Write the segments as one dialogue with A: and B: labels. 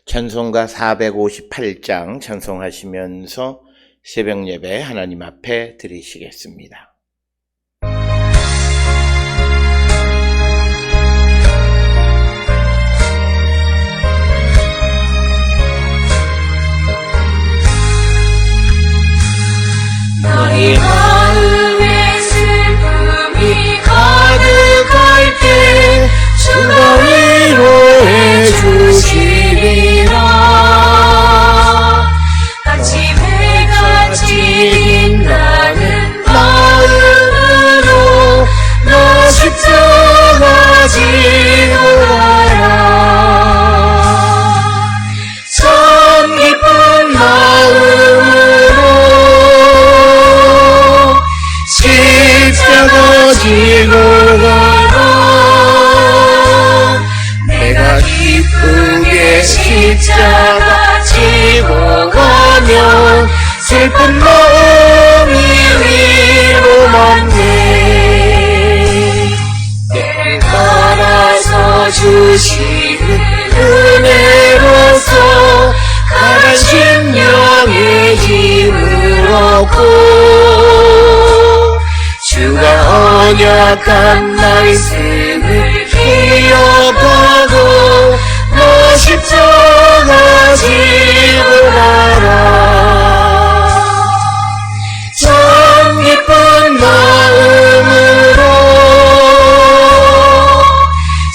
A: 찬송가 458장 찬송하시면서 새벽 예배 하나님 앞에 드리시겠습니다.
B: 너희 마음에 슬픔이 가득할 때 주가 위로해 주시리라. 같이 배같이 빛나는 마음으로 너 십자가 지고 가라. 참 기쁜 마음으로 십자가 지고 가라. 내가 기쁘게 십자가 지고 가면 슬픈 마음이 위로받네. 때를 따라서 주시는 은혜로서 가란 심령의 힘을 얻고 주가 언약한 말씀을 기억하고 너 십자가 지고 가라. 참 기쁜 마음으로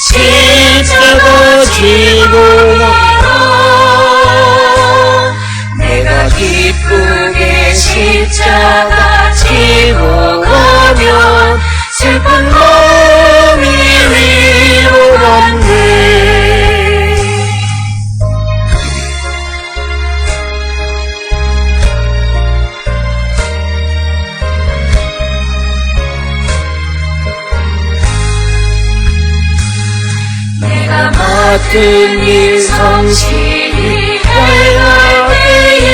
B: 십자가 지고 가라. 내가 기쁘게 십자가 지고 가면 슬픈 마음이 위로받네. 내가 맡은 일 성실히 행하기에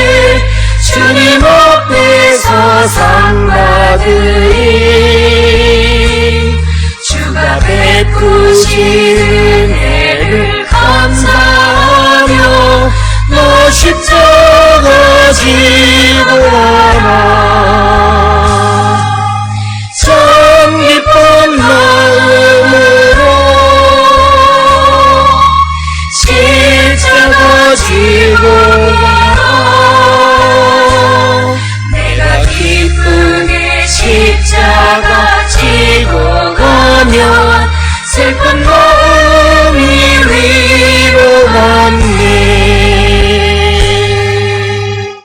B: 주님 앞에서 상 받으리. 주가 베푸신 은혜를 감사하며 너 십자가 지고 가라. 참 기쁜 마음으로 십자가 지고 가라. 내가 기쁘게 십자가 지고 가면 슬픈 마음이 위로받네.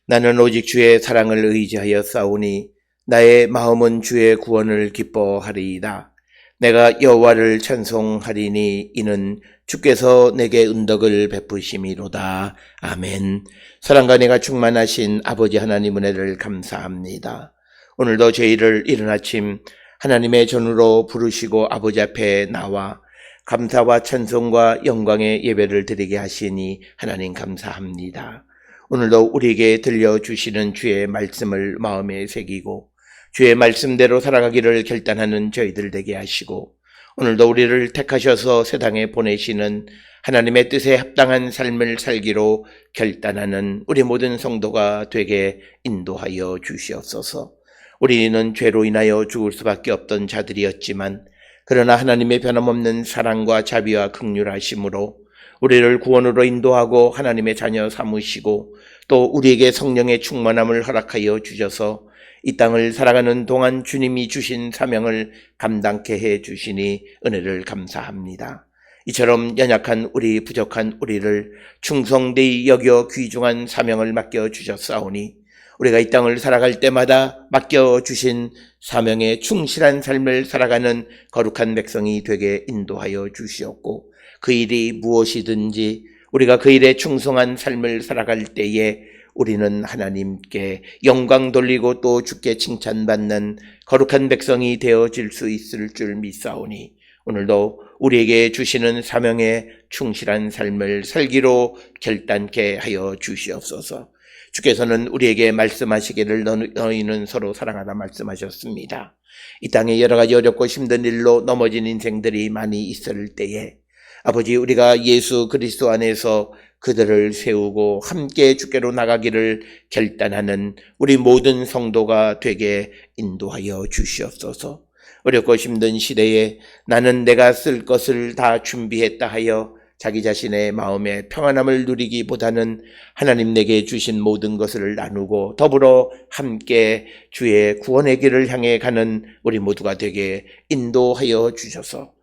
A: 나는 오직 주의 사랑을 의지하여 싸우니 나의 마음은 주의 구원을 기뻐하리이다. 내가 여호와를 찬송하리니 이는 주께서 내게 은덕을 베푸심이로다. 아멘. 사랑과 은혜가 충만하신 아버지 하나님 은혜를 감사합니다. 오늘도 저희를 이른 아침 하나님의 전으로 부르시고 아버지 앞에 나와 감사와 찬송과 영광의 예배를 드리게 하시니 하나님 감사합니다. 오늘도 우리에게 들려주시는 주의 말씀을 마음에 새기고 주의 말씀대로 살아가기를 결단하는 저희들 되게 하시고 오늘도 우리를 택하셔서 세상에 보내시는 하나님의 뜻에 합당한 삶을 살기로 결단하는 우리 모든 성도가 되게 인도하여 주시옵소서. 우리는 죄로 인하여 죽을 수밖에 없던 자들이었지만 그러나 하나님의 변함없는 사랑과 자비와 긍휼하심으로 우리를 구원으로 인도하고 하나님의 자녀 삼으시고 또 우리에게 성령의 충만함을 허락하여 주셔서 이 땅을 살아가는 동안 주님이 주신 사명을 감당케 해 주시니 은혜를 감사합니다. 이처럼 연약한 우리 부족한 우리를 충성되이 여겨 귀중한 사명을 맡겨주셨사오니 우리가 이 땅을 살아갈 때마다 맡겨주신 사명에 충실한 삶을 살아가는 거룩한 백성이 되게 인도하여 주시옵고 그 일이 무엇이든지 우리가 그 일에 충성한 삶을 살아갈 때에 우리는 하나님께 영광 돌리고 또 주께 칭찬받는 거룩한 백성이 되어질 수 있을 줄 믿사오니 오늘도 우리에게 주시는 사명에 충실한 삶을 살기로 결단케 하여 주시옵소서. 주께서는 우리에게 말씀하시기를 너희는 서로 사랑하라 말씀하셨습니다. 이 땅에 여러 가지 어렵고 힘든 일로 넘어진 인생들이 많이 있을 때에 아버지, 우리가 예수 그리스도 안에서 그들을 세우고 함께 주께로 나가기를 결단하는 우리 모든 성도가 되게 인도하여 주시옵소서. 어렵고 힘든 시대에 나는 내가 쓸 것을 다 준비했다 하여 자기 자신의 마음의 평안함을 누리기보다는 하나님 내게 주신 모든 것을 나누고 더불어 함께 주의 구원의 길을 향해 가는 우리 모두가 되게 인도하여 주셔서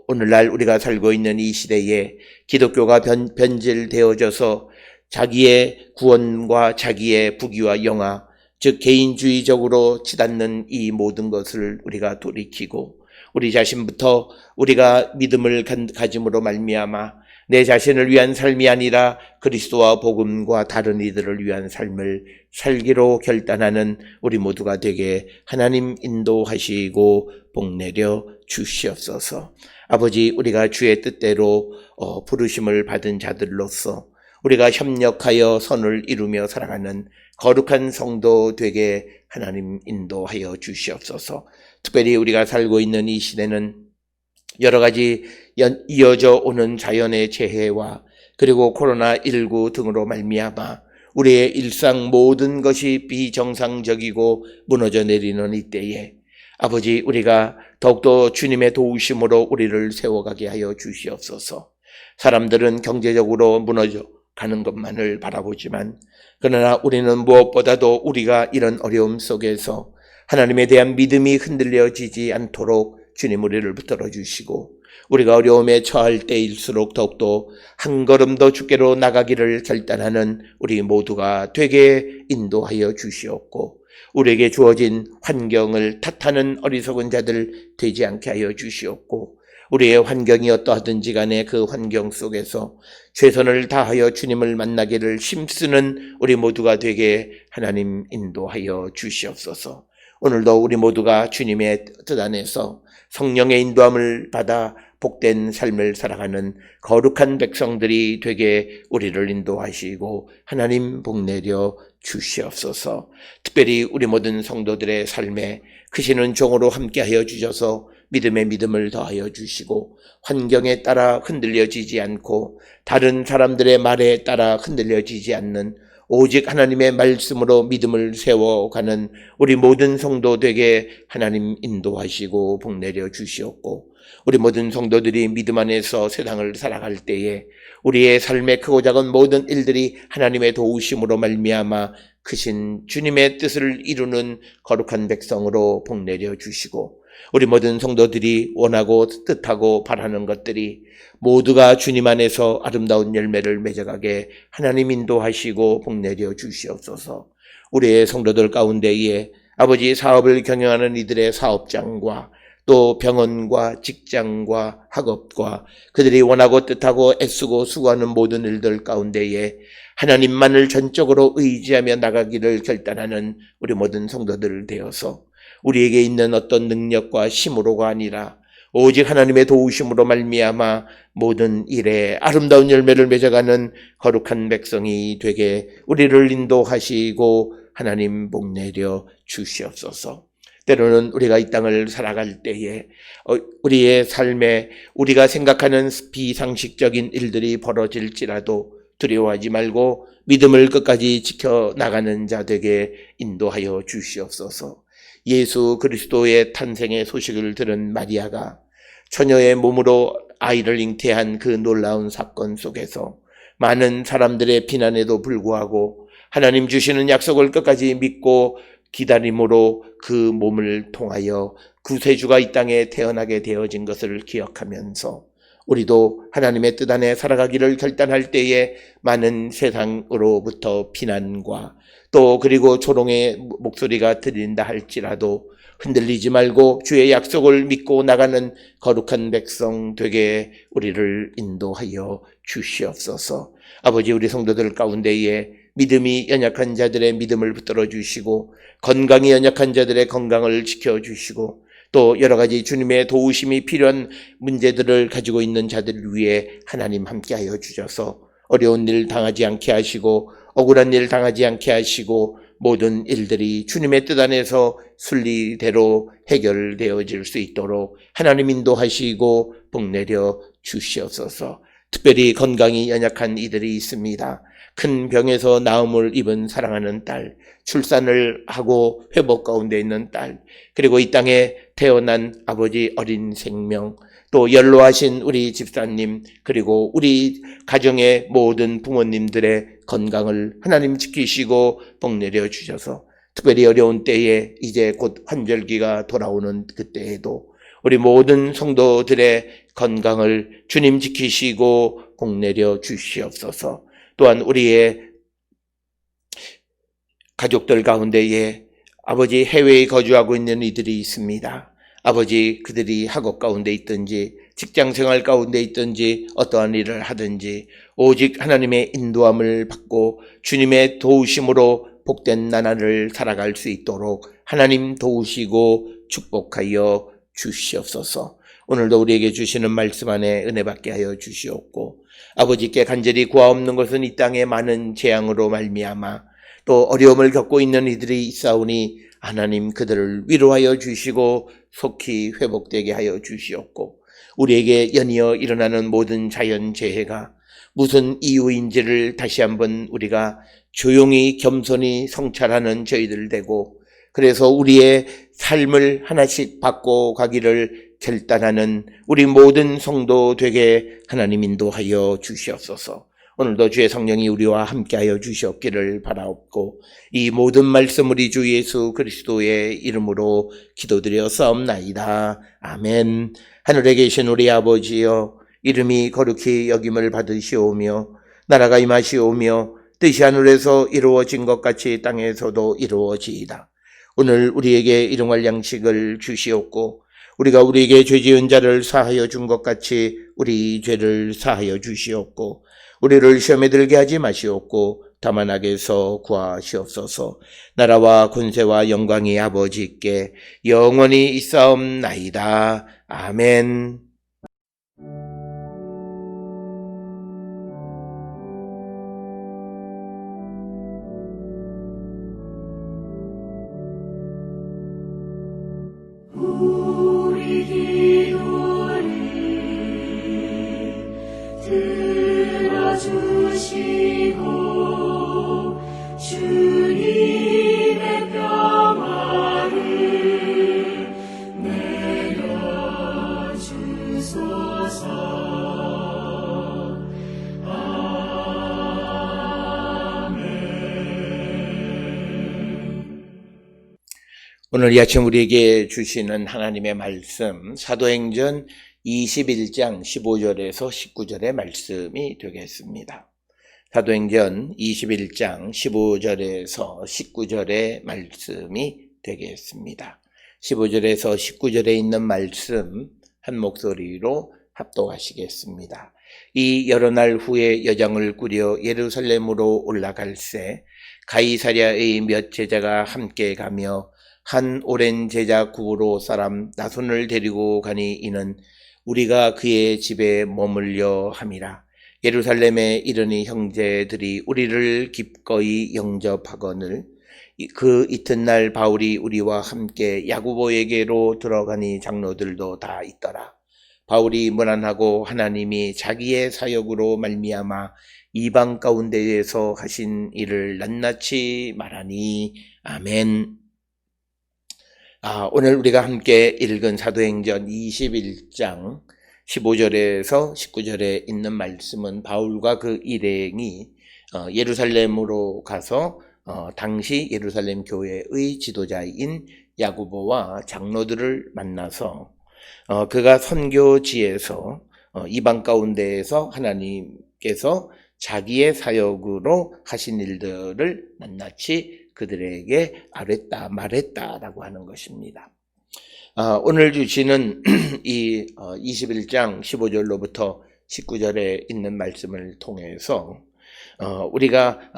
A: 오늘날 우리가 살고 있는 이 시대에 기독교가 변질되어져서 자기의 구원과 자기의 부귀와 영화, 즉 개인주의적으로 치닫는 이 모든 것을 우리가 돌이키고 우리 자신부터 우리가 믿음을 가짐으로 말미암아 내 자신을 위한 삶이 아니라 그리스도와 복음과 다른 이들을 위한 삶을 살기로 결단하는 우리 모두가 되게 하나님 인도하시고 복내려 주시옵소서. 아버지, 우리가 주의 뜻대로 부르심을 받은 자들로서 우리가 협력하여 선을 이루며 살아가는 거룩한 성도 되게 하나님 인도하여 주시옵소서. 특별히 우리가 살고 있는 이 시대는 여러 가지 이어져 오는 자연의 재해와 그리고 코로나19 등으로 말미암아 우리의 일상 모든 것이 비정상적이고 무너져 내리는 이때에 아버지, 우리가 더욱더 주님의 도우심으로 우리를 세워가게 하여 주시옵소서. 사람들은 경제적으로 무너져 가는 것만을 바라보지만 그러나 우리는 무엇보다도 우리가 이런 어려움 속에서 하나님에 대한 믿음이 흔들려지지 않도록 주님 우리를 붙들어 주시고 우리가 어려움에 처할 때일수록 더욱더 한 걸음 더 주께로 나가기를 결단하는 우리 모두가 되게 인도하여 주시옵고 우리에게 주어진 환경을 탓하는 어리석은 자들 되지 않게 하여 주시옵고 우리의 환경이 어떠하든지 간에 그 환경 속에서 최선을 다하여 주님을 만나기를 힘쓰는 우리 모두가 되게 하나님 인도하여 주시옵소서. 오늘도 우리 모두가 주님의 뜻 안에서 성령의 인도함을 받아 복된 삶을 살아가는 거룩한 백성들이 되게 우리를 인도하시고 하나님 복내려 주시옵소서. 특별히 우리 모든 성도들의 삶에 크시는 종으로 함께하여 주셔서 믿음의 믿음을 더하여 주시고 환경에 따라 흔들려지지 않고 다른 사람들의 말에 따라 흔들려지지 않는 오직 하나님의 말씀으로 믿음을 세워가는 우리 모든 성도 되게 하나님 인도하시고 복내려 주시옵고 우리 모든 성도들이 믿음 안에서 세상을 살아갈 때에 우리의 삶의 크고 작은 모든 일들이 하나님의 도우심으로 말미암아 크신 주님의 뜻을 이루는 거룩한 백성으로 복내려 주시고 우리 모든 성도들이 원하고 뜻하고 바라는 것들이 모두가 주님 안에서 아름다운 열매를 맺어가게 하나님 인도하시고 복내려 주시옵소서. 우리의 성도들 가운데에 아버지 사업을 경영하는 이들의 사업장과 또 병원과 직장과 학업과 그들이 원하고 뜻하고 애쓰고 수고하는 모든 일들 가운데에 하나님만을 전적으로 의지하며 나가기를 결단하는 우리 모든 성도들 되어서 우리에게 있는 어떤 능력과 힘으로가 아니라 오직 하나님의 도우심으로 말미암아 모든 일에 아름다운 열매를 맺어가는 거룩한 백성이 되게 우리를 인도하시고 하나님 복내려 주시옵소서. 때로는 우리가 이 땅을 살아갈 때에 우리의 삶에 우리가 생각하는 비상식적인 일들이 벌어질지라도 두려워하지 말고 믿음을 끝까지 지켜나가는 자 되게 인도하여 주시옵소서. 예수 그리스도의 탄생의 소식을 들은 마리아가 처녀의 몸으로 아이를 잉태한 그 놀라운 사건 속에서 많은 사람들의 비난에도 불구하고 하나님 주시는 약속을 끝까지 믿고 기다림으로 그 몸을 통하여 구세주가 이 땅에 태어나게 되어진 것을 기억하면서 우리도 하나님의 뜻 안에 살아가기를 결단할 때에 많은 세상으로부터 비난과 또 그리고 조롱의 목소리가 들린다 할지라도 흔들리지 말고 주의 약속을 믿고 나가는 거룩한 백성 되게 우리를 인도하여 주시옵소서. 아버지, 우리 성도들 가운데에 믿음이 연약한 자들의 믿음을 붙들어 주시고 건강이 연약한 자들의 건강을 지켜주시고 또 여러 가지 주님의 도우심이 필요한 문제들을 가지고 있는 자들을 위해 하나님 함께하여 주셔서 어려운 일 당하지 않게 하시고 억울한 일 당하지 않게 하시고 모든 일들이 주님의 뜻 안에서 순리대로 해결되어질 수 있도록 하나님 인도하시고 복내려 주시옵소서. 특별히 건강이 연약한 이들이 있습니다. 큰 병에서 나음을 입은 사랑하는 딸, 출산을 하고 회복 가운데 있는 딸, 그리고 이 땅에 태어난 아버지 어린 생명, 또 연로하신 우리 집사님, 그리고 우리 가정의 모든 부모님들의 건강을 하나님 지키시고 복내려 주셔서 특별히 어려운 때에 이제 곧 환절기가 돌아오는 그때에도 우리 모든 성도들의 건강을 주님 지키시고 복내려 주시옵소서. 또한 우리의 가족들 가운데에 아버지 해외에 거주하고 있는 이들이 있습니다. 아버지 그들이 학업 가운데 있든지 직장생활 가운데 있든지 어떠한 일을 하든지 오직 하나님의 인도함을 받고 주님의 도우심으로 복된 나날을 살아갈 수 있도록 하나님 도우시고 축복하여 주시옵소서. 오늘도 우리에게 주시는 말씀 안에 은혜 받게 하여 주시옵고 아버지께 간절히 구하옵는 것은 이 땅의 많은 재앙으로 말미암아 또 어려움을 겪고 있는 이들이 있사오니 하나님 그들을 위로하여 주시고 속히 회복되게 하여 주시옵고 우리에게 연이어 일어나는 모든 자연재해가 무슨 이유인지를 다시 한번 우리가 조용히 겸손히 성찰하는 저희들 되고 그래서 우리의 삶을 하나씩 바꿔 가기를 결단하는 우리 모든 성도 되게 하나님 인도하여 주시옵소서. 오늘도 주의 성령이 우리와 함께하여 주시옵기를 바라옵고 이 모든 말씀 우리 주 예수 그리스도의 이름으로 기도드렸사옵나이다. 아멘. 하늘에 계신 우리 아버지여 이름이 거룩히 여김을 받으시오며 나라가 임하시오며 뜻이 하늘에서 이루어진 것 같이 땅에서도 이루어지이다. 오늘 우리에게 일용할 양식을 주시옵고 우리가 우리에게 죄 지은 자를 사하여 준 것 같이 우리 죄를 사하여 주시옵고 우리를 시험에 들게 하지 마시옵고 다만 악에서 구하시옵소서. 나라와 권세와 영광이 아버지께 영원히 있사옵나이다. 아멘.
B: 우리 기도를 들어주시고 주님의 평화를 내려주소서.
A: 오늘 이 아침 우리에게 주시는 하나님의 말씀 사도행전 21장 15절에서 19절의 말씀이 되겠습니다. 사도행전 21장 15절에서 19절의 말씀이 되겠습니다. 15절에서 19절에 있는 말씀 한 목소리로 합독하시겠습니다. 이 여러 날 후에 여장을 꾸려 예루살렘으로 올라갈새 가이사랴의 몇 제자가 함께 가며 한 오랜 제자 구브로 사람 나손을 데리고 가니 이는 우리가 그의 집에 머물려 함이라. 예루살렘에 이르니 형제들이 우리를 기꺼이 영접하거늘 그 이튿날 바울이 우리와 함께 야고보에게로 들어가니 장로들도 다 있더라. 바울이 문안하고 하나님이 자기의 사역으로 말미암아 이방 가운데에서 하신 일을 낱낱이 말하니 아멘. 오늘 우리가 함께 읽은 사도행전 21장 15절에서 19절에 있는 말씀은 바울과 그 일행이 예루살렘으로 가서 당시 예루살렘 교회의 지도자인 야고보와 장로들을 만나서 그가 선교지에서 이방 가운데에서 하나님께서 자기의 사역으로 하신 일들을 낱낱이 그들에게 아랬다 말했다라고 하는 것입니다. 오늘 주시는 이 21장 15절로부터 19절에 있는 말씀을 통해서 우리가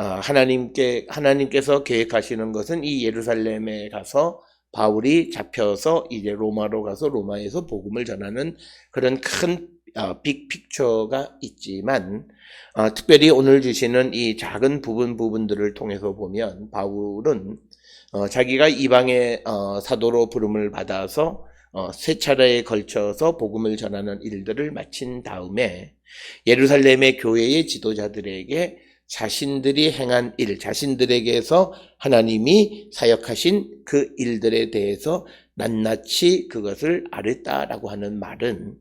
A: 하나님께서 계획하시는 것은 이 예루살렘에 가서 바울이 잡혀서 이제 로마로 가서 로마에서 복음을 전하는 그런 큰 빅픽처가 있지만 특별히 오늘 주시는 이 작은 부분들을 통해서 보면 바울은 자기가 이방의 사도로 부름을 받아서 세 차례에 걸쳐서 복음을 전하는 일들을 마친 다음에 예루살렘의 교회의 지도자들에게 자신들이 행한 일, 자신들에게서 하나님이 사역하신 그 일들에 대해서 낱낱이 그것을 아뢰다라고 하는 말은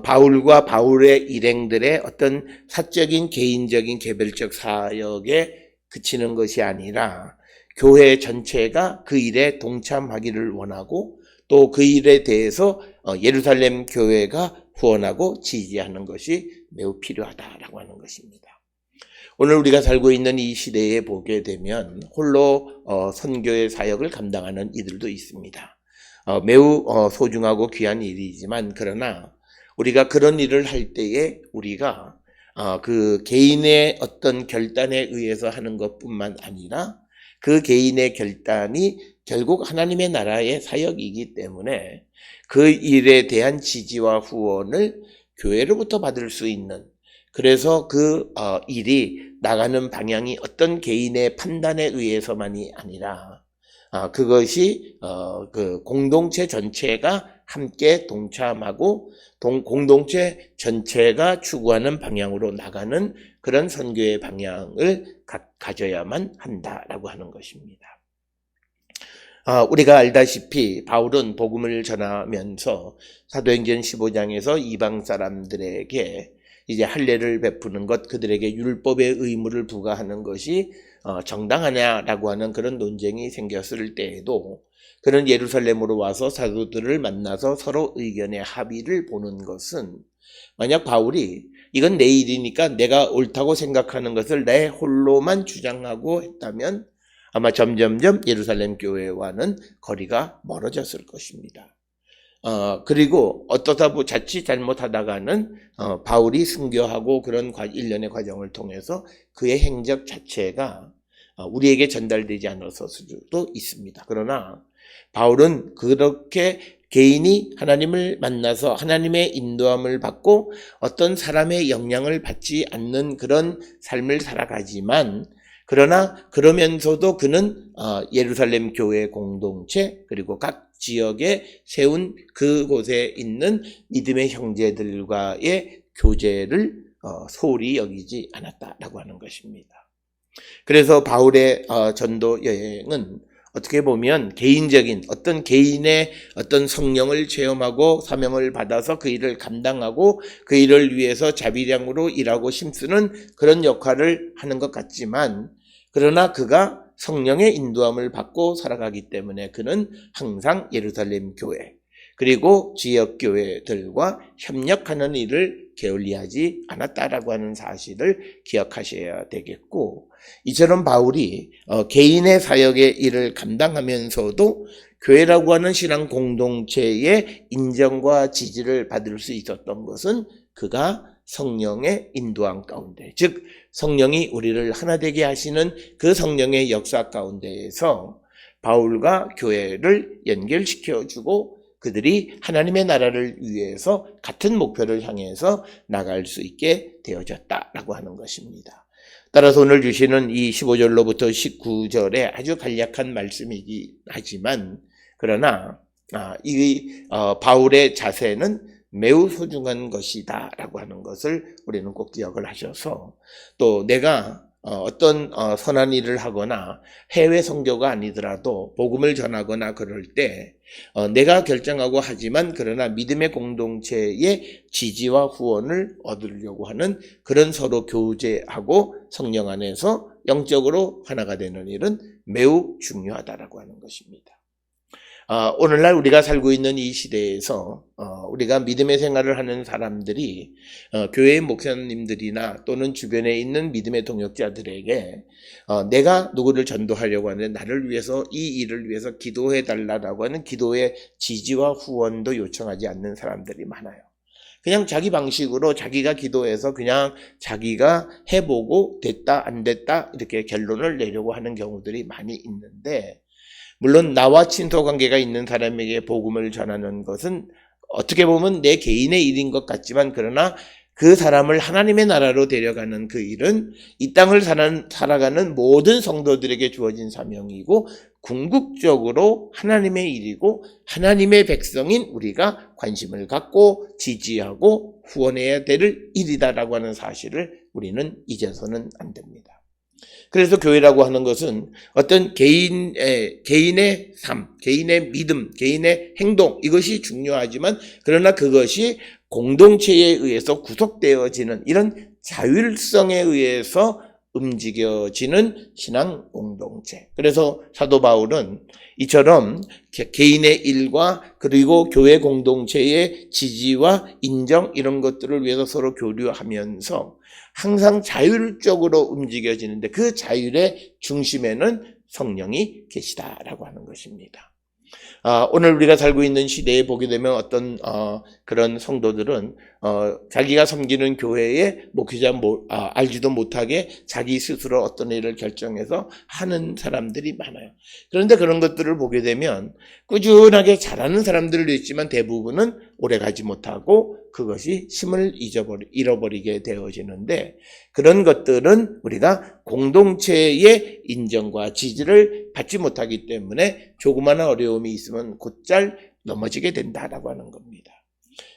A: 바울과 바울의 일행들의 어떤 사적인 개인적인 개별적 사역에 그치는 것이 아니라 교회 전체가 그 일에 동참하기를 원하고 또 그 일에 대해서 예루살렘 교회가 후원하고 지지하는 것이 매우 필요하다라고 하는 것입니다. 오늘 우리가 살고 있는 이 시대에 보게 되면 홀로 선교의 사역을 감당하는 이들도 있습니다. 매우 소중하고 귀한 일이지만 그러나 우리가 그런 일을 할 때에 우리가 그 개인의 어떤 결단에 의해서 하는 것뿐만 아니라 그 개인의 결단이 결국 하나님의 나라의 사역이기 때문에 그 일에 대한 지지와 후원을 교회로부터 받을 수 있는, 그래서 그 일이 나가는 방향이 어떤 개인의 판단에 의해서만이 아니라 그것이 그 공동체 전체가 함께 동참하고 공동체 전체가 추구하는 방향으로 나가는 그런 선교의 방향을 가져야만 한다라고 하는 것입니다. 우리가 알다시피 바울은 복음을 전하면서 사도행전 15장에서 이방 사람들에게 이제 할례를 베푸는 것, 그들에게 율법의 의무를 부과하는 것이 정당하냐라고 하는 그런 논쟁이 생겼을 때에도 그는 예루살렘으로 와서 사도들을 만나서 서로 의견의 합의를 보는 것은, 만약 바울이 이건 내 일이니까 내가 옳다고 생각하는 것을 내 홀로만 주장하고 했다면 아마 점점점 예루살렘 교회와는 거리가 멀어졌을 것입니다. 그리고 어떠다 자칫 잘못하다가는 바울이 순교하고 그런 일련의 과정을 통해서 그의 행적 자체가 우리에게 전달되지 않았을 수도 있습니다. 그러나 바울은 그렇게 개인이 하나님을 만나서 하나님의 인도함을 받고 어떤 사람의 영향을 받지 않는 그런 삶을 살아가지만, 그러나 그러면서도 그는 예루살렘 교회 공동체 그리고 각 지역에 세운 그곳에 있는 믿음의 형제들과의 교제를 소홀히 여기지 않았다라고 하는 것입니다. 그래서 바울의 전도 여행은 어떻게 보면 개인적인 어떤 개인의 어떤 성령을 체험하고 사명을 받아서 그 일을 감당하고 그 일을 위해서 자비량으로 일하고 힘쓰는 그런 역할을 하는 것 같지만, 그러나 그가 성령의 인도함을 받고 살아가기 때문에 그는 항상 예루살렘 교회 그리고 지역 교회들과 협력하는 일을 게을리하지 않았다라고 하는 사실을 기억하셔야 되겠고, 이처럼 바울이 개인의 사역의 일을 감당하면서도 교회라고 하는 신앙 공동체의 인정과 지지를 받을 수 있었던 것은 그가 성령의 인도함 가운데, 즉 성령이 우리를 하나 되게 하시는 그 성령의 역사 가운데에서 바울과 교회를 연결시켜주고 그들이 하나님의 나라를 위해서 같은 목표를 향해서 나갈 수 있게 되어졌다라고 하는 것입니다. 따라서 오늘 주시는 이 15절로부터 19절에 아주 간략한 말씀이긴 하지만, 그러나 이 바울의 자세는 매우 소중한 것이다 라고 하는 것을 우리는 꼭 기억을 하셔서, 또 내가 어떤 선한 일을 하거나 해외 선교가 아니더라도 복음을 전하거나 그럴 때 내가 결정하고 하지만 그러나 믿음의 공동체의 지지와 후원을 얻으려고 하는 그런 서로 교제하고 성령 안에서 영적으로 하나가 되는 일은 매우 중요하다라고 하는 것입니다. 오늘날 우리가 살고 있는 이 시대에서 우리가 믿음의 생활을 하는 사람들이 교회의 목사님들이나 또는 주변에 있는 믿음의 동역자들에게 내가 누구를 전도하려고 하는데 나를 위해서 이 일을 위해서 기도해 달라고 하는 기도의 지지와 후원도 요청하지 않는 사람들이 많아요. 그냥 자기 방식으로 자기가 기도해서 그냥 자기가 해보고 됐다 안 됐다 이렇게 결론을 내려고 하는 경우들이 많이 있는데, 물론 나와 친소 관계가 있는 사람에게 복음을 전하는 것은 어떻게 보면 내 개인의 일인 것 같지만, 그러나 그 사람을 하나님의 나라로 데려가는 그 일은 이 땅을 살아가는 모든 성도들에게 주어진 사명이고 궁극적으로 하나님의 일이고 하나님의 백성인 우리가 관심을 갖고 지지하고 후원해야 될 일이다라고 하는 사실을 우리는 잊어서는 안 됩니다. 그래서 교회라고 하는 것은 어떤 개인의 삶, 개인의 믿음, 개인의 행동, 이것이 중요하지만 그러나 그것이 공동체에 의해서 구속되어지는 이런 자율성에 의해서 움직여지는 신앙 공동체. 그래서 사도 바울은 이처럼 개인의 일과 그리고 교회 공동체의 지지와 인정 이런 것들을 위해서 서로 교류하면서 항상 자율적으로 움직여지는데 그 자율의 중심에는 성령이 계시다라고 하는 것입니다. 오늘 우리가 살고 있는 시대에 보게 되면 어떤 그런 성도들은 자기가 섬기는 교회의 목회자 알지도 못하게 자기 스스로 어떤 일을 결정해서 하는 사람들이 많아요. 그런데 그런 것들을 보게 되면 꾸준하게 잘하는 사람들도 있지만 대부분은 오래가지 못하고 그것이 힘을 잃어버리게 되어지는데 그런 것들은 우리가 공동체의 인정과 지지를 받지 못하기 때문에 조그마한 어려움이 있으면 곧잘 넘어지게 된다라고 하는 겁니다.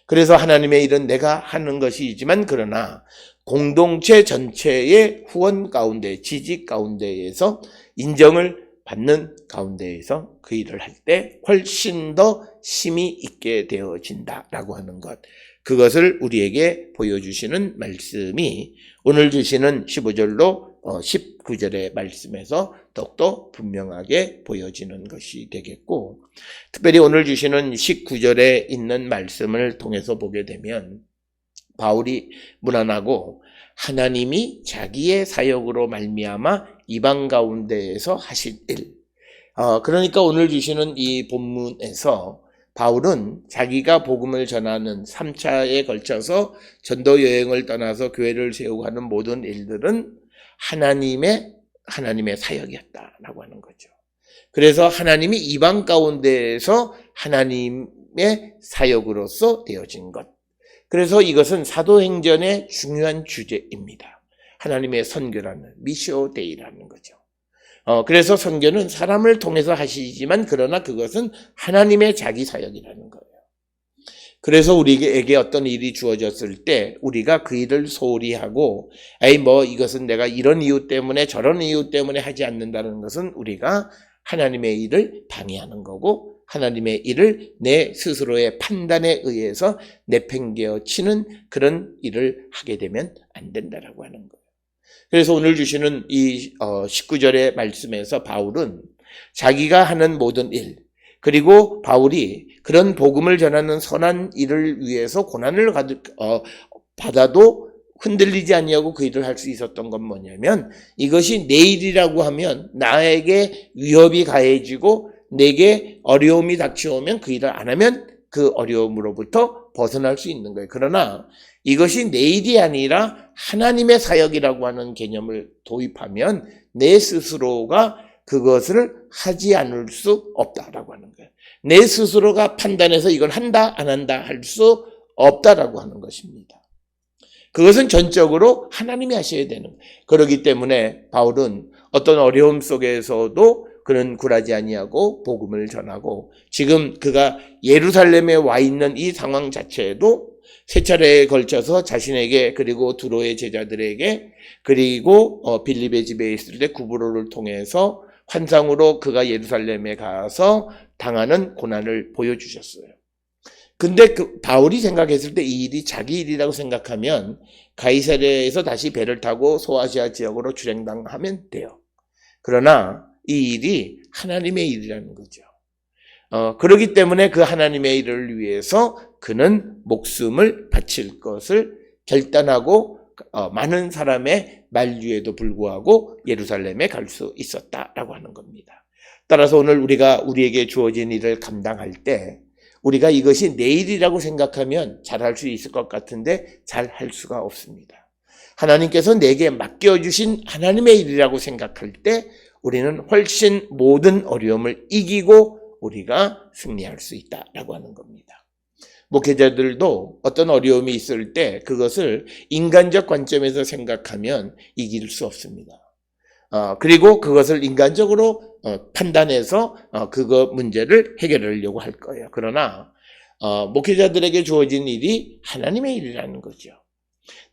A: 그래서 하나님의 일은 내가 하는 것이지만 그러나 공동체 전체의 후원 가운데 지지 가운데에서 인정을 받는 가운데에서 그 일을 할 때 훨씬 더 힘이 있게 되어진다라고 하는 것. 그것을 우리에게 보여주시는 말씀이 오늘 주시는 15절로 19절의 말씀에서 더욱더 분명하게 보여지는 것이 되겠고, 특별히 오늘 주시는 19절에 있는 말씀을 통해서 보게 되면 바울이 문안하고 하나님이 자기의 사역으로 말미암아 이방 가운데에서 하실 일. 그러니까 오늘 주시는 이 본문에서 바울은 자기가 복음을 전하는 3차에 걸쳐서 전도 여행을 떠나서 교회를 세우고 하는 모든 일들은 하나님의 사역이었다라고 하는 거죠. 그래서 하나님이 이방 가운데에서 하나님의 사역으로서 되어진 것. 그래서 이것은 사도행전의 중요한 주제입니다. 하나님의 선교라는 미시오 데이라는 거죠. 그래서 선교는 사람을 통해서 하시지만 그러나 그것은 하나님의 자기 사역이라는 거예요. 그래서 우리에게 어떤 일이 주어졌을 때 우리가 그 일을 소홀히 하고 이것은 내가 이런 이유 때문에 저런 이유 때문에 하지 않는다는 것은 우리가 하나님의 일을 방해하는 거고 하나님의 일을 내 스스로의 판단에 의해서 내팽개치는 그런 일을 하게 되면 안 된다라고 하는 거예요. 그래서 오늘 주시는 이 19절의 말씀에서 바울은 자기가 하는 모든 일, 그리고 바울이 그런 복음을 전하는 선한 일을 위해서 고난을 받아도 흔들리지 아니하고 그 일을 할 수 있었던 건 뭐냐면 이것이 내 일이라고 하면 나에게 위협이 가해지고 내게 어려움이 닥쳐오면 그 일을 안 하면 그 어려움으로부터 벗어날 수 있는 거예요. 그러나 이것이 내 일이 아니라 하나님의 사역이라고 하는 개념을 도입하면 내 스스로가 그것을 하지 않을 수 없다라고 하는 거예요. 내 스스로가 판단해서 이걸 한다 안 한다 할 수 없다라고 하는 것입니다. 그것은 전적으로 하나님이 하셔야 되는 거예요. 그렇기 때문에 바울은 어떤 어려움 속에서도 그는 굴하지 아니하고 복음을 전하고 지금 그가 예루살렘에 와 있는 이 상황 자체에도 세 차례에 걸쳐서 자신에게 그리고 두로의 제자들에게 그리고 빌립의 집에 있을 때 구브로를 통해서 환상으로 그가 예루살렘에 가서 당하는 고난을 보여주셨어요. 근데 바울이 생각했을 때 이 일이 자기 일이라고 생각하면 가이사랴에서 다시 배를 타고 소아시아 지역으로 출행당하면 돼요. 그러나 이 일이 하나님의 일이라는 거죠. 그렇기 때문에 그 하나님의 일을 위해서 그는 목숨을 바칠 것을 결단하고 많은 사람의 만류에도 불구하고 예루살렘에 갈 수 있었다라고 하는 겁니다. 따라서 오늘 우리에게 주어진 일을 감당할 때 우리가 이것이 내 일이라고 생각하면 잘할 수 있을 것 같은데 잘할 수가 없습니다. 하나님께서 내게 맡겨주신 하나님의 일이라고 생각할 때 우리는 훨씬 모든 어려움을 이기고 우리가 승리할 수 있다라고 하는 겁니다. 목회자들도 어떤 어려움이 있을 때 그것을 인간적 관점에서 생각하면 이길 수 없습니다. 그리고 그것을 인간적으로 판단해서 그거 문제를 해결하려고 할 거예요. 그러나 목회자들에게 주어진 일이 하나님의 일이라는 거죠.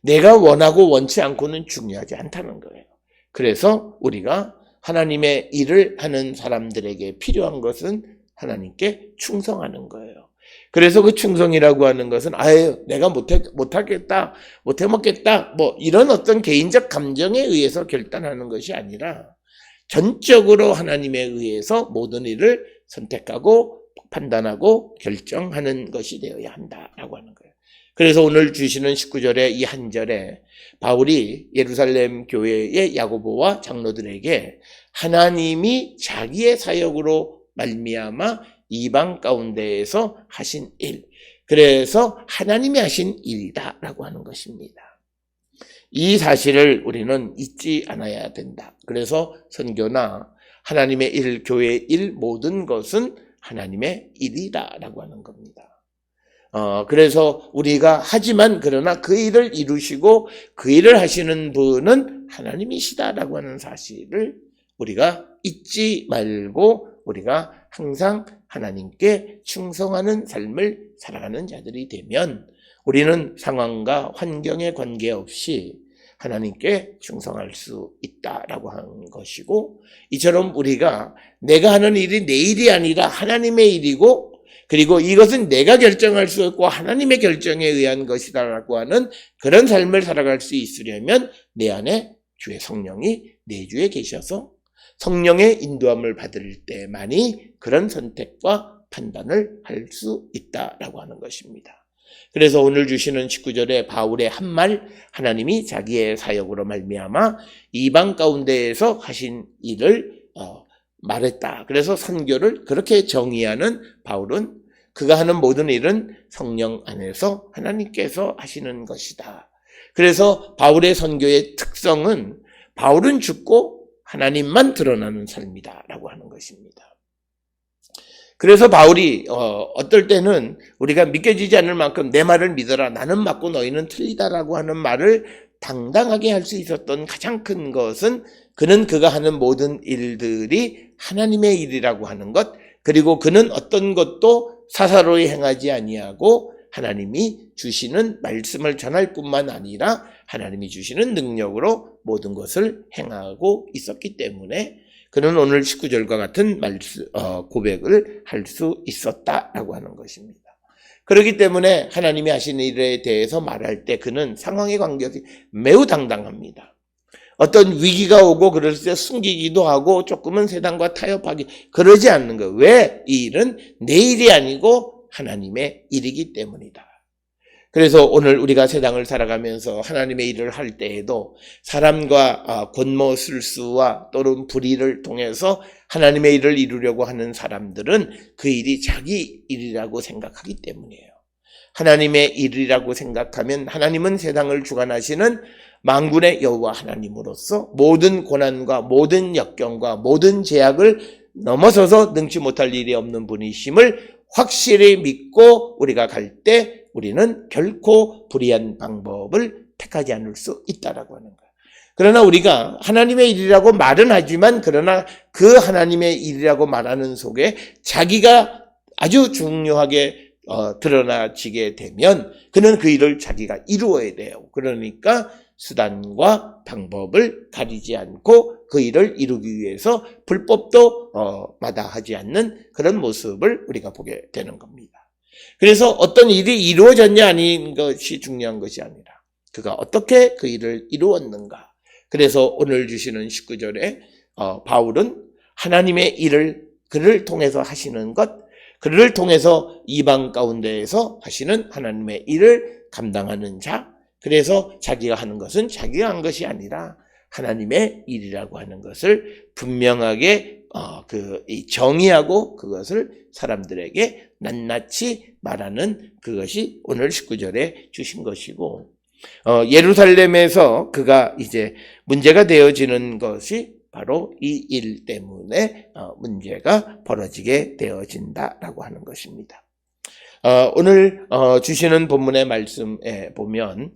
A: 내가 원하고 원치 않고는 중요하지 않다는 거예요. 그래서 우리가 하나님의 일을 하는 사람들에게 필요한 것은 하나님께 충성하는 거예요. 그래서 그 충성이라고 하는 것은 내가 못하겠다, 못해먹겠다, 뭐 이런 어떤 개인적 감정에 의해서 결단하는 것이 아니라 전적으로 하나님에 의해서 모든 일을 선택하고 판단하고 결정하는 것이 되어야 한다라고 하는 거예요. 그래서 오늘 주시는 19절의 이 한 절에 바울이 예루살렘 교회의 야고보와 장로들에게 하나님이 자기의 사역으로 말미암아 이방 가운데에서 하신 일, 그래서 하나님이 하신 일이다라고 하는 것입니다. 이 사실을 우리는 잊지 않아야 된다. 그래서 선교나 하나님의 일, 교회의 일, 모든 것은 하나님의 일이다라고 하는 겁니다. 그래서 우리가 그러나 그 일을 이루시고 그 일을 하시는 분은 하나님이시다라고 하는 사실을 우리가 잊지 말고 우리가 항상 하나님께 충성하는 삶을 살아가는 자들이 되면 우리는 상황과 환경에 관계없이 하나님께 충성할 수 있다라고 하는 것이고, 이처럼 우리가 내가 하는 일이 내 일이 아니라 하나님의 일이고, 그리고 이것은 내가 결정할 수 없고 하나님의 결정에 의한 것이다라고 하는 그런 삶을 살아갈 수 있으려면 내 안에 주의 성령이 내주에 계셔서 성령의 인도함을 받을 때만이 그런 선택과 판단을 할 수 있다라고 하는 것입니다. 그래서 오늘 주시는 19절에 바울의 한 말, 하나님이 자기의 사역으로 말미암아 이방 가운데에서 하신 일을 말했다. 그래서 선교를 그렇게 정의하는 바울은 그가 하는 모든 일은 성령 안에서 하나님께서 하시는 것이다. 그래서 바울의 선교의 특성은 바울은 죽고 하나님만 드러나는 삶이다라고 하는 것입니다. 그래서 바울이 어떨 때는 우리가 믿겨지지 않을 만큼 내 말을 믿어라, 나는 맞고 너희는 틀리다라고 하는 말을 당당하게 할 수 있었던 가장 큰 것은 그가 하는 모든 일들이 하나님의 일이라고 하는 것, 그리고 그는 어떤 것도 사사로이 행하지 아니하고 하나님이 주시는 말씀을 전할 뿐만 아니라 하나님이 주시는 능력으로 모든 것을 행하고 있었기 때문에 그는 오늘 19절과 같은 고백을 할 수 있었다라고 하는 것입니다. 그렇기 때문에 하나님이 하시는 일에 대해서 말할 때 그는 상황에 관계없이 매우 당당합니다. 어떤 위기가 오고 그럴 때 숨기기도 하고 조금은 세상과 타협하기 그러지 않는 거예요. 왜? 이 일은 내 일이 아니고 하나님의 일이기 때문이다. 그래서 오늘 우리가 세상을 살아가면서 하나님의 일을 할 때에도 사람과 권모술수와 또는 불의를 통해서 하나님의 일을 이루려고 하는 사람들은 그 일이 자기 일이라고 생각하기 때문이에요. 하나님의 일이라고 생각하면 하나님은 세상을 주관하시는 만군의 여호와 하나님으로서 모든 고난과 모든 역경과 모든 제약을 넘어서서 능치 못할 일이 없는 분이심을 확실히 믿고 우리가 갈 때 우리는 결코 불의한 방법을 택하지 않을 수 있다라고 하는 거예요. 그러나 우리가 하나님의 일이라고 말은 하지만 그러나 그 하나님의 일이라고 말하는 속에 자기가 아주 중요하게 드러나지게 되면 그는 그 일을 자기가 이루어야 돼요. 그러니까 수단과 방법을 가리지 않고 그 일을 이루기 위해서 불법도 마다하지 않는 그런 모습을 우리가 보게 되는 겁니다. 그래서 어떤 일이 이루어졌냐 아닌 것이 중요한 것이 아니라 그가 어떻게 그 일을 이루었는가. 그래서 오늘 주시는 19절에 바울은 하나님의 일을 그를 통해서 하시는 것, 그를 통해서 이방 가운데에서 하시는 하나님의 일을 감당하는 자, 그래서 자기가 하는 것은 자기가 한 것이 아니라 하나님의 일이라고 하는 것을 분명하게 정의하고 그것을 사람들에게 낱낱이 말하는 그것이 오늘 19절에 주신 것이고, 예루살렘에서 그가 이제 문제가 되어지는 것이 바로 이 일 때문에 문제가 벌어지게 되어진다라고 하는 것입니다. 오늘 주시는 본문의 말씀에 보면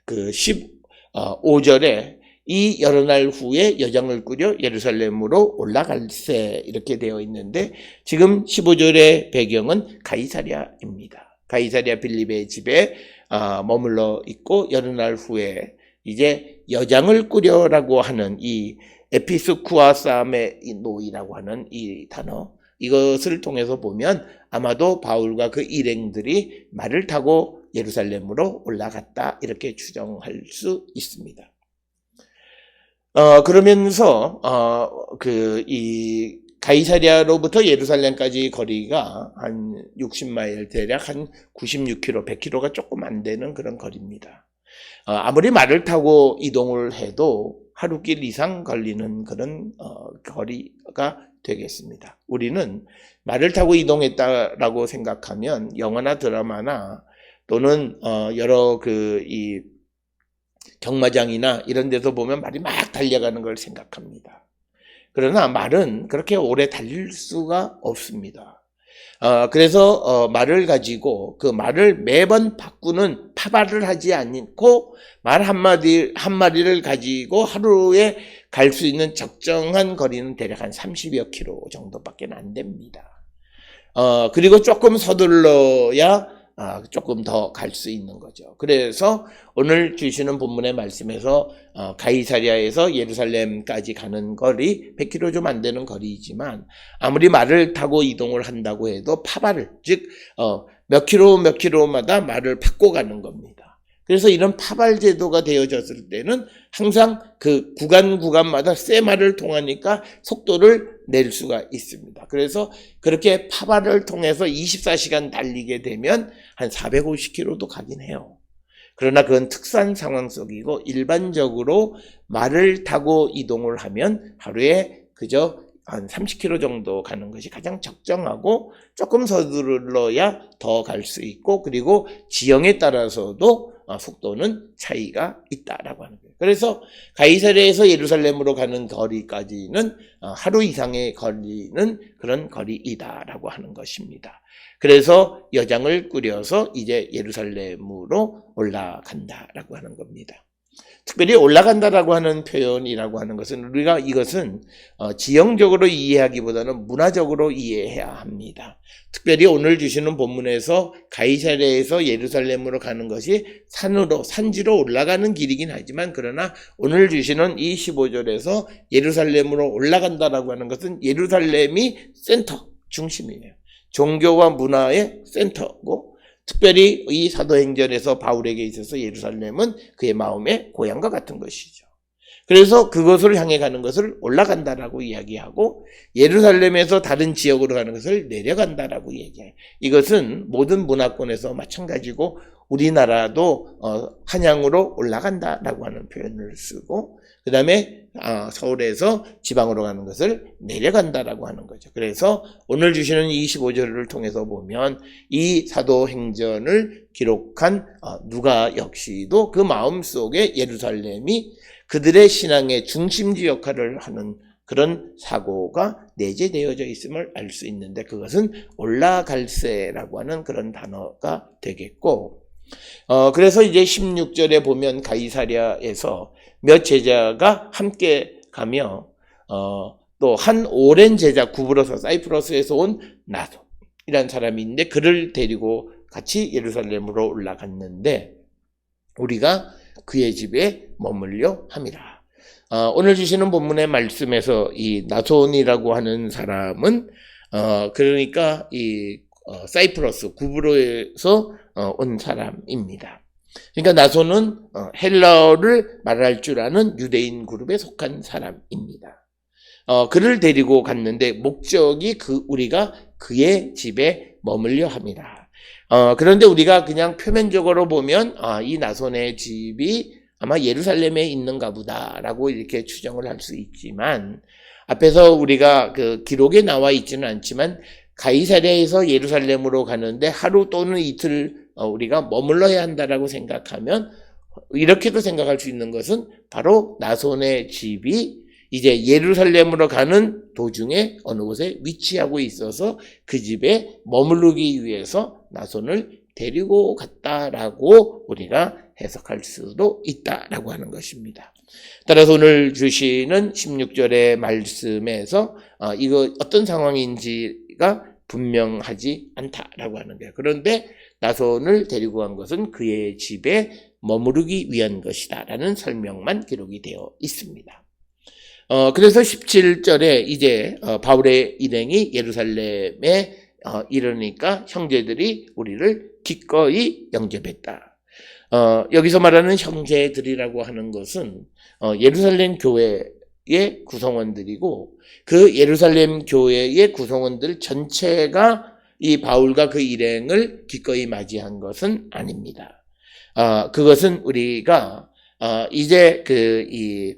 A: 그 15절에 이 여러 날 후에 여장을 꾸려 예루살렘으로 올라갈세 이렇게 되어 있는데 지금 15절의 배경은 가이사랴입니다. 가이사랴 빌립의 집에 머물러 있고 여러 날 후에 이제 여장을 꾸려라고 하는 이 에피스쿠아사메 노이라고 하는 이 단어, 이것을 통해서 보면 아마도 바울과 그 일행들이 말을 타고 예루살렘으로 올라갔다 이렇게 추정할 수 있습니다. 그러면서 이 가이사랴로부터 예루살렘까지 거리가 한 60마일, 대략 한 96km, 100km가 조금 안 되는 그런 거리입니다. 아무리 말을 타고 이동을 해도 하루길 이상 걸리는 그런 거리가 되겠습니다. 우리는 말을 타고 이동했다라고 생각하면 영화나 드라마나 또는 여러 이 경마장이나 이런 데서 보면 말이 막 달려가는 걸 생각합니다. 그러나 말은 그렇게 오래 달릴 수가 없습니다. 그래서 말을 가지고 그 말을 매번 바꾸는 파발을 하지 않고 말 한마디를 가지고 하루에 갈 수 있는 적정한 거리는 대략 한 30여 킬로 정도밖에 안 됩니다. 그리고 조금 서둘러야 조금 더 갈 수 있는 거죠. 그래서 오늘 주시는 본문의 말씀에서 가이사랴에서 예루살렘까지 가는 거리 100km 좀 안 되는 거리이지만 아무리 말을 타고 이동을 한다고 해도 파발을, 즉 몇 킬로마다 말을 바꿔가는 겁니다. 그래서 이런 파발 제도가 되어졌을 때는 항상 그 구간마다 새 말을 통하니까 속도를 낼 수가 있습니다. 그래서 그렇게 파발을 통해서 24시간 달리게 되면 한 450km도 가긴 해요. 그러나 그건 특수한 상황 속이고 일반적으로 말을 타고 이동을 하면 하루에 그저 한 30km 정도 가는 것이 가장 적정하고 조금 서둘러야 더 갈 수 있고 그리고 지형에 따라서도 속도는 차이가 있다라고 하는 거예요. 그래서 가이사랴에서 예루살렘으로 가는 거리까지는 하루 이상의 걸리는 그런 거리이다라고 하는 것입니다. 그래서 여장을 꾸려서 이제 예루살렘으로 올라간다라고 하는 겁니다. 특별히 올라간다라고 하는 표현이라고 하는 것은 우리가 이것은 지형적으로 이해하기보다는 문화적으로 이해해야 합니다. 특별히 오늘 주시는 본문에서 가이사랴에서 예루살렘으로 가는 것이 산지로 올라가는 길이긴 하지만 그러나 오늘 주시는 이 15절에서 예루살렘으로 올라간다라고 하는 것은 예루살렘이 센터, 중심이에요. 종교와 문화의 센터고 특별히 이 사도행전에서 바울에게 있어서 예루살렘은 그의 마음의 고향과 같은 것이죠. 그래서 그것을 향해 가는 것을 올라간다라고 이야기하고 예루살렘에서 다른 지역으로 가는 것을 내려간다라고 얘기해요. 이것은 모든 문화권에서 마찬가지고 우리나라도 한양으로 올라간다라고 하는 표현을 쓰고 그 다음에 서울에서 지방으로 가는 것을 내려간다라고 하는 거죠. 그래서 오늘 주시는 25절을 통해서 보면 이 사도행전을 기록한 누가 역시도 그 마음속에 예루살렘이 그들의 신앙의 중심지 역할을 하는 그런 사고가 내재되어져 있음을 알 수 있는데 그것은 올라갈세라고 하는 그런 단어가 되겠고 그래서 이제 16절에 보면 가이사랴에서 몇 제자가 함께 가며 또 한 오랜 제자 구브로서 사이프러스에서 온 나손이라는 사람이 있는데 그를 데리고 같이 예루살렘으로 올라갔는데 우리가 그의 집에 머물려 함이라. 오늘 주시는 본문의 말씀에서 이 나손이라고 하는 사람은 그러니까 이 사이프러스 구브로에서 온 사람입니다. 그러니까 나손은 헬라어를 말할 줄 아는 유대인 그룹에 속한 사람입니다. 그를 데리고 갔는데 목적이 우리가 그의 집에 머물려 합니다. 그런데 우리가 그냥 표면적으로 보면 이 나손의 집이 아마 예루살렘에 있는가 보다라고 이렇게 추정을 할 수 있지만 앞에서 우리가 그 기록에 나와 있지는 않지만 가이사랴에서 예루살렘으로 가는데 하루 또는 이틀 우리가 머물러야 한다라고 생각하면 이렇게도 생각할 수 있는 것은 바로 나손의 집이 이제 예루살렘으로 가는 도중에 어느 곳에 위치하고 있어서 그 집에 머무르기 위해서 나손을 데리고 갔다라고 우리가 해석할 수도 있다라고 하는 것입니다. 따라서 오늘 주시는 16절의 말씀에서 이거 어떤 상황인지가 분명하지 않다라고 하는 거예요. 그런데 나손을 데리고 간 것은 그의 집에 머무르기 위한 것이다라는 설명만 기록이 되어 있습니다. 그래서 17절에 이제 바울의 일행이 예루살렘에 이르니까 형제들이 우리를 기꺼이 영접했다. 여기서 말하는 형제들이라고 하는 것은 예루살렘 교회의 구성원들이고 그 예루살렘 교회의 구성원들 전체가 이 바울과 그 일행을 기꺼이 맞이한 것은 아닙니다. 그것은 우리가 이제 이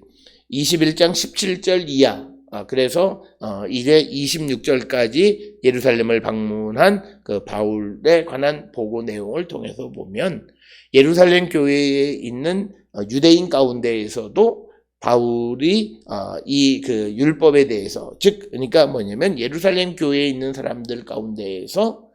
A: 21장 17절 이하 그래서 이제 26절까지 예루살렘을 방문한 그 바울에 관한 보고 내용을 통해서 보면 예루살렘 교회에 있는 유대인 가운데에서도 바울이 이 그 율법에 대해서 즉 그러니까 뭐냐면 예루살렘 교회에 있는 사람들 가운데에서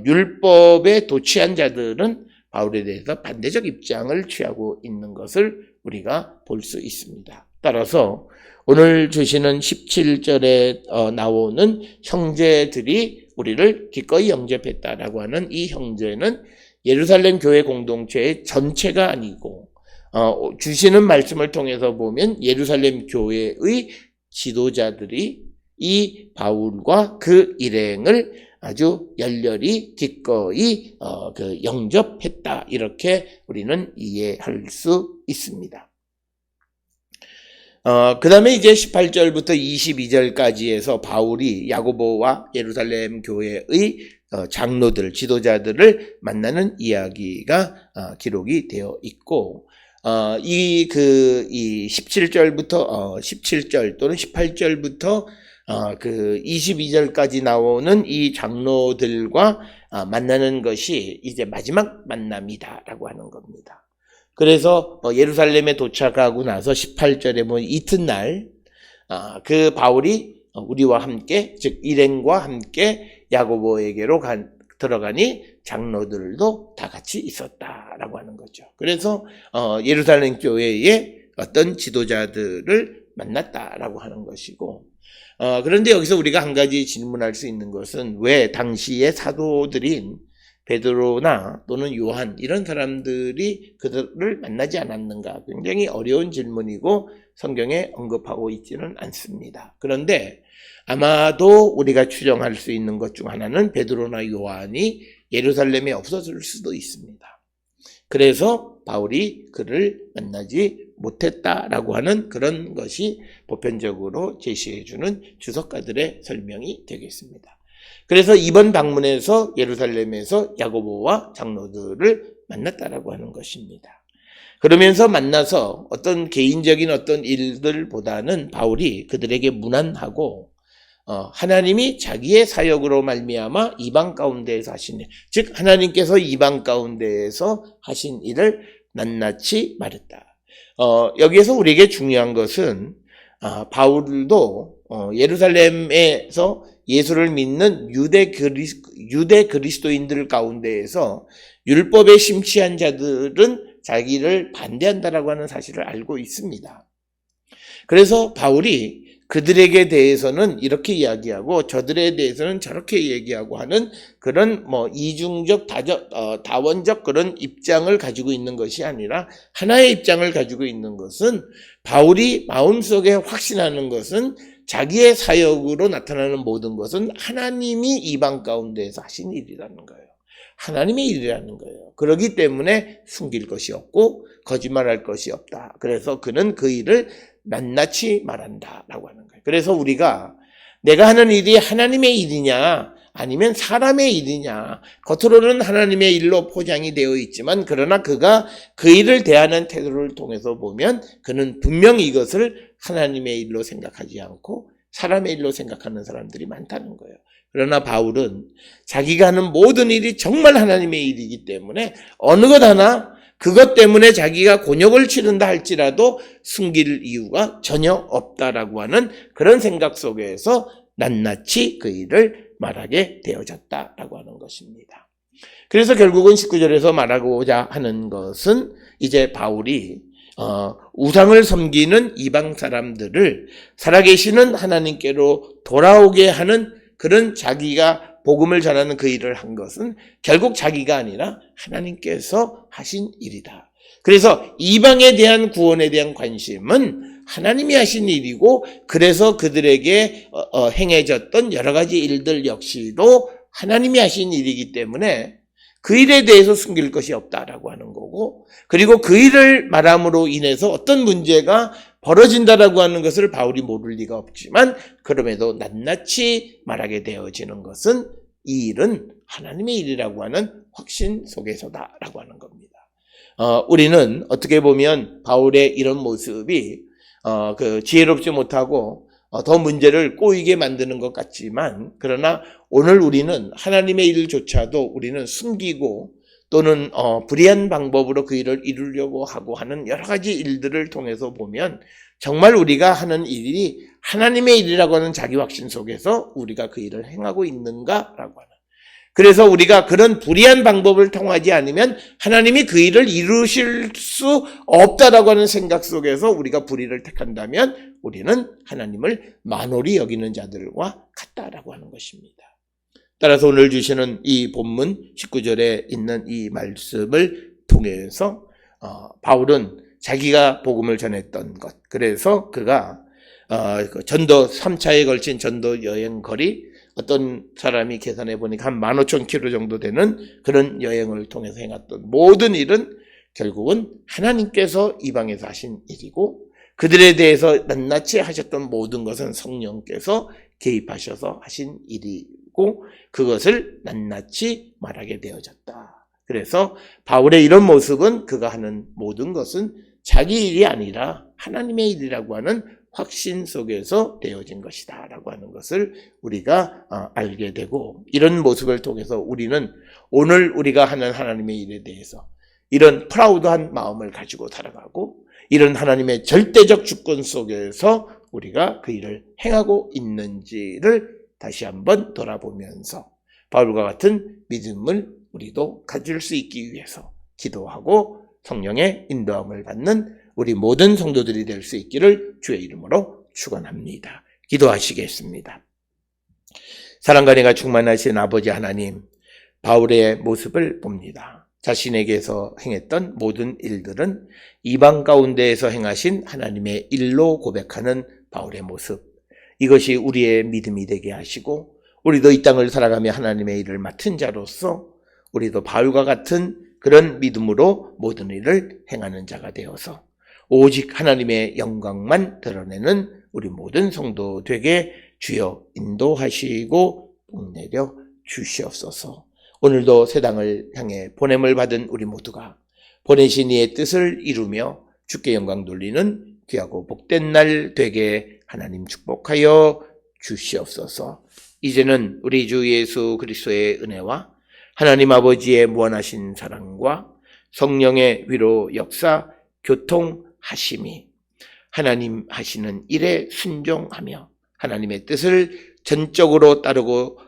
A: 율법에 도취한 자들은 바울에 대해서 반대적 입장을 취하고 있는 것을 우리가 볼 수 있습니다. 따라서 오늘 주시는 17절에 나오는 형제들이 우리를 기꺼이 영접했다라고 하는 이 형제는 예루살렘 교회 공동체의 전체가 아니고 주시는 말씀을 통해서 보면 예루살렘 교회의 지도자들이 이 바울과 그 일행을 아주 열렬히 기꺼이 영접했다 이렇게 우리는 이해할 수 있습니다. 그 다음에 이제 18절부터 22절까지 해서 바울이 야고보와 예루살렘 교회의 장로들, 지도자들을 만나는 이야기가 기록이 되어 있고, 이 17절부터 17절 또는 18절부터 그 22절까지 나오는 이 장로들과 만나는 것이 이제 마지막 만남이다라고 하는 겁니다. 그래서 예루살렘에 도착하고 나서 18절에 보면 이튿날 그 바울이 우리와 함께 즉 일행과 함께 야고보에게로 들어가니 장로들도 다 같이 있었다라고 하는 거죠. 그래서 예루살렘 교회의 어떤 지도자들을 만났다라고 하는 것이고 그런데 여기서 우리가 한 가지 질문할 수 있는 것은 왜 당시의 사도들인 베드로나 또는 요한 이런 사람들이 그들을 만나지 않았는가? 굉장히 어려운 질문이고 성경에 언급하고 있지는 않습니다. 그런데 아마도 우리가 추정할 수 있는 것 중 하나는 베드로나 요한이 예루살렘에 없었을 수도 있습니다. 그래서 바울이 그를 만나지 못했다라고 하는 그런 것이 보편적으로 제시해주는 주석가들의 설명이 되겠습니다. 그래서 이번 방문에서 예루살렘에서 야고보와 장로들을 만났다라고 하는 것입니다. 그러면서 만나서 어떤 개인적인 어떤 일들보다는 바울이 그들에게 문안하고 하나님이 자기의 사역으로 말미암아 이방 가운데에서 하신 일, 즉 하나님께서 이방 가운데에서 하신 일을 낱낱이 말했다. 여기에서 우리에게 중요한 것은 바울도 예루살렘에서 예수를 믿는 유대 그리스도인들 가운데에서 율법에 심취한 자들은 자기를 반대한다라고 하는 사실을 알고 있습니다. 그래서 바울이 그들에게 대해서는 이렇게 이야기하고 저들에 대해서는 저렇게 얘기하고 하는 그런 이중적 다원적 그런 입장을 가지고 있는 것이 아니라 하나의 입장을 가지고 있는 것은 바울이 마음속에 확신하는 것은 자기의 사역으로 나타나는 모든 것은 하나님이 이방 가운데에서 하신 일이라는 거예요. 하나님의 일이라는 거예요. 그렇기 때문에 숨길 것이 없고 거짓말할 것이 없다. 그래서 그는 그 일을 낱낱이 말한다라고 하는 거예요. 그래서 우리가 내가 하는 일이 하나님의 일이냐 아니면 사람의 일이냐, 겉으로는 하나님의 일로 포장이 되어 있지만 그러나 그가 그 일을 대하는 태도를 통해서 보면 그는 분명히 이것을 하나님의 일로 생각하지 않고 사람의 일로 생각하는 사람들이 많다는 거예요. 그러나 바울은 자기가 하는 모든 일이 정말 하나님의 일이기 때문에 어느 것 하나 그것 때문에 자기가 곤욕을 치른다 할지라도 숨길 이유가 전혀 없다라고 하는 그런 생각 속에서 낱낱이 그 일을 말하게 되어졌다라고 하는 것입니다. 그래서 결국은 19절에서 말하고자 하는 것은 이제 바울이 우상을 섬기는 이방 사람들을 살아계시는 하나님께로 돌아오게 하는 그런 자기가 복음을 전하는 그 일을 한 것은 결국 자기가 아니라 하나님께서 하신 일이다. 그래서 이방에 대한 구원에 대한 관심은 하나님이 하신 일이고, 그래서 그들에게 행해졌던 여러 가지 일들 역시도 하나님이 하신 일이기 때문에 그 일에 대해서 숨길 것이 없다라고 하는 거고, 그리고 그 일을 말함으로 인해서 어떤 문제가 벌어진다라고 하는 것을 바울이 모를 리가 없지만, 그럼에도 낱낱이 말하게 되어지는 것은 이 일은 하나님의 일이라고 하는 확신 속에서다라고 하는 겁니다. 우리는 어떻게 보면 바울의 이런 모습이 지혜롭지 못하고 더 문제를 꼬이게 만드는 것 같지만, 그러나 오늘 우리는 하나님의 일조차도 우리는 숨기고 또는 불의한 방법으로 그 일을 이루려고 하고 하는 여러 가지 일들을 통해서 보면 정말 우리가 하는 일이 하나님의 일이라고 하는 자기 확신 속에서 우리가 그 일을 행하고 있는가라고 하는, 그래서 우리가 그런 불의한 방법을 통하지 않으면 하나님이 그 일을 이루실 수 없다라고 하는 생각 속에서 우리가 불의를 택한다면 우리는 하나님을 만홀히 여기는 자들과 같다라고 하는 것입니다. 따라서 오늘 주시는 이 본문 19절에 있는 이 말씀을 통해서 바울은 자기가 복음을 전했던 것, 그래서 그가 전도 3차에 걸친 전도 여행 거리, 어떤 사람이 계산해 보니까 한 15,000km 정도 되는 그런 여행을 통해서 행했던 모든 일은 결국은 하나님께서 이방에서 하신 일이고, 그들에 대해서 낱낱이 하셨던 모든 것은 성령께서 개입하셔서 하신 일이고, 그것을 낱낱이 말하게 되어졌다. 그래서 바울의 이런 모습은 그가 하는 모든 것은 자기 일이 아니라 하나님의 일이라고 하는 확신 속에서 되어진 것이다 라고 하는 것을 우리가 알게 되고, 이런 모습을 통해서 우리는 오늘 우리가 하는 하나님의 일에 대해서 이런 프라우드한 마음을 가지고 살아가고, 이런 하나님의 절대적 주권 속에서 우리가 그 일을 행하고 있는지를 다시 한번 돌아보면서 바울과 같은 믿음을 우리도 가질 수 있기 위해서 기도하고 성령의 인도함을 받는 우리 모든 성도들이 될 수 있기를 주의 이름으로 축원합니다. 기도하시겠습니다. 사랑과 은혜가 충만하신 아버지 하나님, 바울의 모습을 봅니다. 자신에게서 행했던 모든 일들은 이방 가운데에서 행하신 하나님의 일로 고백하는 바울의 모습, 이것이 우리의 믿음이 되게 하시고, 우리도 이 땅을 살아가며 하나님의 일을 맡은 자로서 우리도 바울과 같은 그런 믿음으로 모든 일을 행하는 자가 되어서 오직 하나님의 영광만 드러내는 우리 모든 성도 되게 주여 인도하시고 복내려 주시옵소서. 오늘도 세상을 향해 보냄을 받은 우리 모두가 보내신 이의 뜻을 이루며 주께 영광 돌리는 귀하고 복된 날 되게 하나님 축복하여 주시옵소서. 이제는 우리 주 예수 그리스도의 은혜와 하나님 아버지의 무한하신 사랑과 성령의 위로 역사 교통하심이 하나님 하시는 일에 순종하며 하나님의 뜻을 전적으로 따르고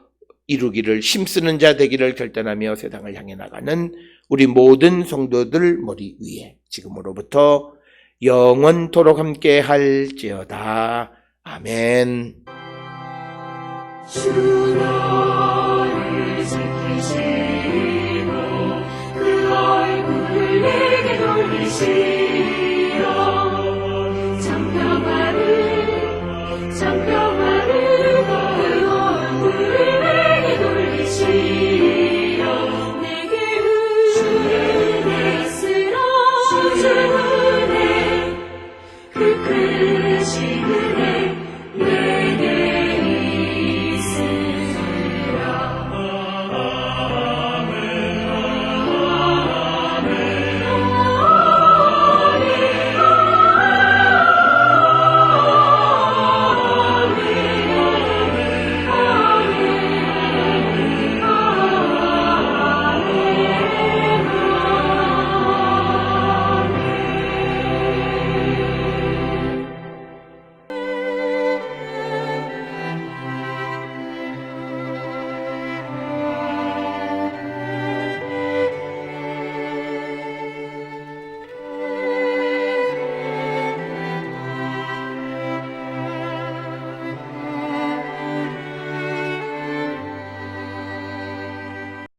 A: 이루기를 힘쓰는 자 되기를 결단하며 세상을 향해 나가는 우리 모든 성도들 머리 위에 지금으로부터 영원토록 함께 할지어다. 아멘.
B: 주 나를 지키시